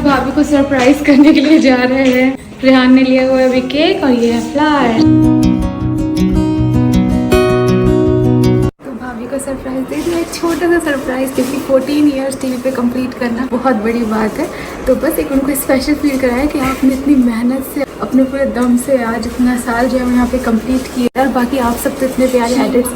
भाभी को सरप्राइज करने के लिए जा रहे हैं। रेहान ने लिया हुआ है अभी केक और ये है फ्लावर। तो भाभी को सरप्राइज दे दिया, एक छोटा सा सरप्राइज, क्योंकि 14 ईयर्स टीवी पे कंप्लीट करना बहुत बड़ी बात है। तो बस एक उनको स्पेशल फील कराया कि आपने इतनी मेहनत से अपने पूरे दम से आज इतना साल जो है यहाँ पे कंप्लीट किया। और बाकी आप सब तो इतने प्यारे एडिट्स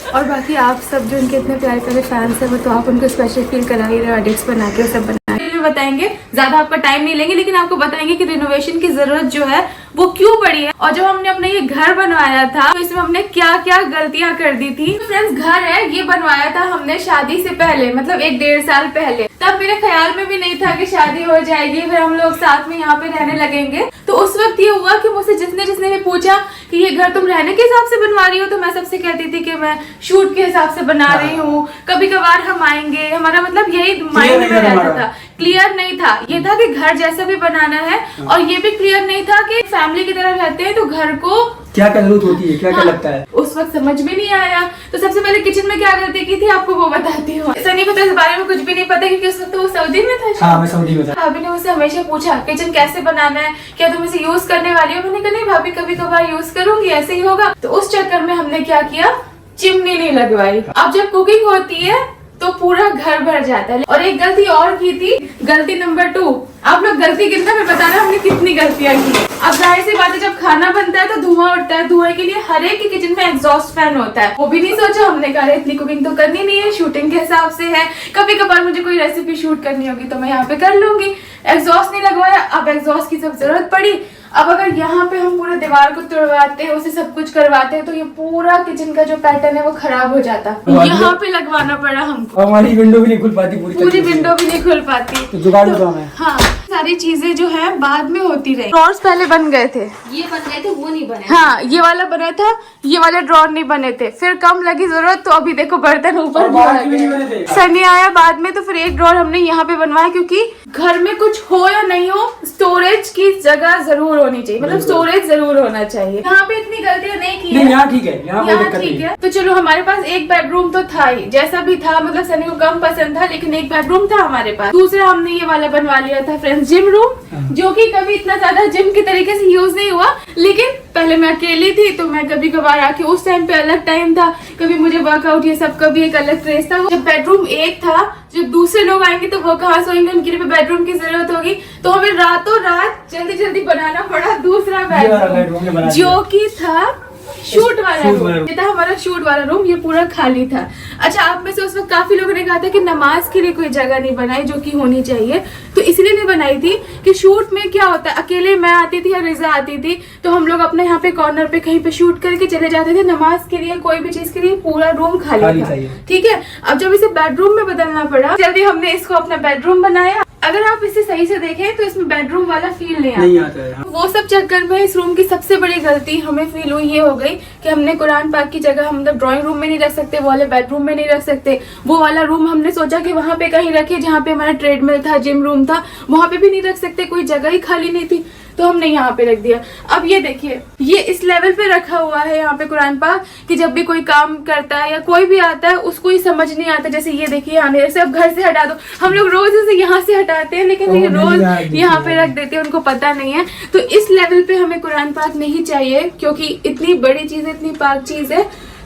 और बाकी आप सब जो उनके इतने प्यारे प्यारे फैंस हैं, वो तो आप उनको स्पेशल फील करा ही रहे, एडिट्स बना के सब बना के बताएंगे। ज्यादा आपका टाइम नहीं लेंगे, लेकिन आपको बताएंगे कि रिनोवेशन की जरूरत जो है वो क्यों पड़ी है, और जब हमने अपना ये घर बनवाया था तो इसमें हमने क्या क्या गलतियां कर दी थी। तो फ्रेंड्स, घर है ये बनवाया था हमने शादी से पहले, मतलब 1-1.5 साल पहले। तब मेरे ख्याल में भी नहीं था कि शादी हो जाएगी, फिर हम लोग साथ में यहाँ पे रहने लगेंगे। तो उस वक्त ये हुआ कि मुझसे जिसने भी पूछा कि ये घर तुम रहने के हिसाब से बनवा रही हो, तो मैं सबसे कहती थी कि मैं शूट के हिसाब से बना रही हूँ, कभी कभार हम आएंगे। हमारा मतलब यही माइंड में रहता था, क्लियर नहीं था। ये था कि घर जैसा भी बनाना है, और ये भी क्लियर नहीं था कि फैमिली की तरह रहते हैं तो घर को क्या जरूरत होती है, क्या क्या लगता है। उस वक्त समझ में नहीं आया। तो सबसे पहले किचन में क्या गलती की थी आपको वो बताती हूँ। सनी को तो इस बारे में कुछ भी नहीं पता, क्योंकि उस वक्त वो सऊदी में था। हाँ, मैं सऊदी में था। भाभी ने मुझसे हमेशा पूछा किचन कैसे बनाना है, क्या तुम इसे यूज करने वाली हो। मैंने कहा नहीं भाभी, कभी कभार यूज करूंगी, ऐसे ही होगा। तो उस चक्कर में हमने क्या किया, चिमनी नहीं लगवाई। अब जब कुकिंग होती है तो पूरा घर भर जाता है। और एक गलती और की थी, गलती नंबर 2। आप लोग गलती गिनना, मैं बताना हमने कितनी गलतियां की। अब जाहिर सी बात है, जब खाना बनता है तो धुआं उठता है। धुएं के लिए हर एक के किचन में एग्जॉस्ट फैन होता है। वो भी नहीं सोचा हमने, कहा इतनी कुकिंग तो करनी नहीं है, शूटिंग के हिसाब से है, कभी कभार मुझे कोई रेसिपी शूट करनी होगी तो मैं यहाँ पे कर लूंगी। एग्जॉस्ट नहीं लगवाया। अब एग्जॉस्ट की सब जरूरत पड़ी। अब अगर यहाँ पे हम पूरा दीवार को तोड़वाते हैं, उसे सब कुछ करवाते हैं, तो ये पूरा किचन का जो पैटर्न है वो खराब हो जाता। यहाँ पे लगवाना पड़ा हमको। हमारी विंडो भी नहीं खुल पाती, पूरी विंडो भी नहीं खुल पाती। तो जुगाड़ तो है। हाँ, सारी चीजें जो है बाद में होती रही। ड्रॉर्स पहले बन गए थे, ये बन गए थे, वो नहीं बने। हाँ, ये वाला बना था, ये वाले ड्रॉर नहीं बने थे। फिर कम लगी जरूरत, तो अभी देखो बर्तन ऊपर भी आ गए। सनी आया बाद में, तो फिर एक ड्रॉर हमने यहाँ पे बनवाया, क्योंकि घर में कुछ हो या नहीं हो, स्टोरेज की जगह जरूर होनी चाहिए, मतलब स्टोरेज जरूर होना चाहिए। यहाँ पे इतनी गलतियां नहीं की है। यहाँ ठीक है, यहाँ ठीक है। तो चलो, हमारे पास एक बेडरूम तो था ही, जैसा भी था, मतलब सनी को कम पसंद था, लेकिन एक बेडरूम था हमारे पास। दूसरा हमने ये वाला बनवा लिया था फ्रेंड्स, जिम रूम, जो कि कभी इतना ज्यादा जिम की तरीके से यूज नहीं हुआ। लेकिन पहले मैं अकेली थी, तो मैं कभी कभार आके, उस टाइम पे अलग टाइम था, कभी मुझे वर्कआउट ये सब का भी एक अलग ट्रेस था। जब बेडरूम एक था, जब दूसरे लोग आएंगे तो वो कहाँ सोएंगे, उनके लिए बेडरूम की जरूरत होगी। तो हमें रातों रात जल्दी जल्दी बनाना पड़ा दूसरा बेडरूम, जो कि था शूट वाला रूम। ये था हमारा शूट वाला रूम, ये पूरा खाली था। अच्छा, आप में से उस वक्त काफी लोगों ने कहा था कि नमाज के लिए कोई जगह नहीं बनाई, जो कि होनी चाहिए। तो इसलिए नहीं बनाई थी कि शूट में क्या होता है, अकेले मैं आती थी या रिजा आती थी, तो हम लोग अपने यहाँ पे कॉर्नर पे कहीं पे शूट करके चले जाते थे। नमाज के लिए, कोई भी चीज के लिए पूरा रूम खाली था। ठीक है। अब जब इसे बेडरूम में बदलना पड़ा, जल्दी हमने इसको अपना बेडरूम बनाया। अगर आप इसे सही से देखें तो इसमें बेडरूम वाला फील नहीं आता है। वो सब चक्कर में इस रूम की सबसे बड़ी गलती हमें फील हुई, ये हो गई कि हमने कुरान पाक की जगह हम ड्राइंग रूम में नहीं रख सकते, वो वाले बेडरूम में नहीं रख सकते। वो वाला रूम हमने सोचा कि वहाँ पे कहीं रखे, जहाँ पे हमारा ट्रेडमिल था, जिम रूम था, वहाँ पे भी नहीं रख सकते, कोई जगह ही खाली नहीं थी, तो हमने यहाँ पे रख दिया। अब ये देखिए, ये इस लेवल पे रखा हुआ है यहाँ पे कुरान पाक, कि जब भी कोई काम करता है या कोई भी आता है उसको ही समझ नहीं आता। जैसे ये देखिए, आने से अब घर से हटा दो, हम लोग रोज इसे यहाँ से हटाते हैं, लेकिन ये रोज यहाँ पे रख देते हैं, उनको पता नहीं है। तो इस लेवल पे हमें कुरान पाक नहीं चाहिए, क्योंकि इतनी बड़ी चीज है, इतनी पाक चीज है।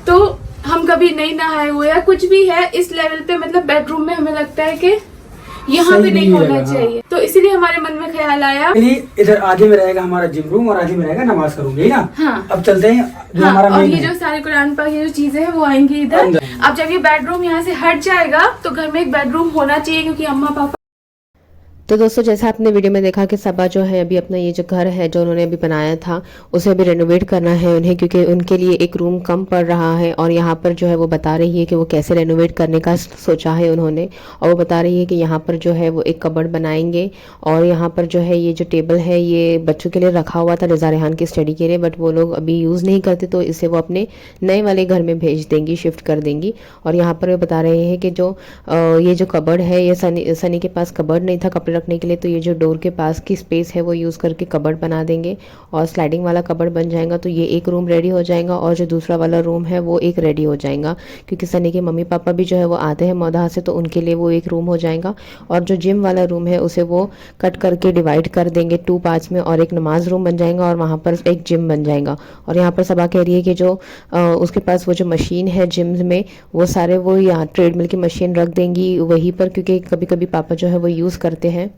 तो हम कभी नहीं नहाए हुए या कुछ भी है इस लेवल पे, मतलब बेडरूम में हमें लगता है कि यहाँ पे नहीं होना चाहिए। तो इसीलिए हमारे मन में ख्याल आया, इधर आगे में रहेगा हमारा जिम रूम और आगे में रहेगा नमाज का रूम, यही ना। हाँ। अब चलते हैं जो हाँ, हमारा और ये जो सारे कुरान पाक ये जो चीजें हैं वो आएंगी इधर। अब जब ये बेडरूम यहाँ से हट जाएगा तो घर में एक बेडरूम होना चाहिए, क्योंकि अम्मा पापा। तो दोस्तों, जैसा आपने वीडियो में देखा कि सबा जो है अभी अपना ये जो घर है जो उन्होंने अभी बनाया था उसे अभी रेनोवेट करना है उन्हें, क्योंकि उनके लिए एक रूम कम पड़ रहा है। और यहाँ पर जो है वो बता रही है कि वो कैसे रेनोवेट करने का सोचा है उन्होंने। और वो बता रही है कि यहाँ पर जो है वो एक कबर्ड बनाएंगे, और यहाँ पर जो है ये जो टेबल है ये बच्चों के लिए रखा हुआ था, रिजा रेहान की स्टडी के लिए, बट वो लोग अभी यूज़ नहीं करते, तो इसे वो अपने नए वाले घर में भेज देंगी, शिफ्ट कर देंगी। और यहाँ पर वो बता रहे हैं कि जो ये जो कबर्ड है, ये सनी के पास कबर्ड नहीं था कपड़े रखने के लिए तो ये जो डोर के पास की स्पेस है वो यूज़ करके कबर्ड बना देंगे और स्लाइडिंग वाला कबर्ड बन जाएगा। तो ये एक रूम रेडी हो जाएगा और जो दूसरा वाला रूम है वो एक रेडी हो जाएगा, क्योंकि सनी के मम्मी पापा भी जो है वो आते हैं मौदाह से, तो उनके लिए वो एक रूम हो जाएगा। और जो जिम वाला रूम है उसे वो कट करके डिवाइड कर देंगे 2 पार्ट्स में और एक नमाज रूम बन जाएगा और वहाँ पर एक जिम बन जाएगा। और यहाँ पर सबा कह रही है कि जो उसके पास वो जो मशीन है जिम में वो सारे वो यहाँ ट्रेडमिल की मशीन रख देंगी वहीं पर, क्योंकि कभी कभी पापा जो है वो यूज़ करते हैं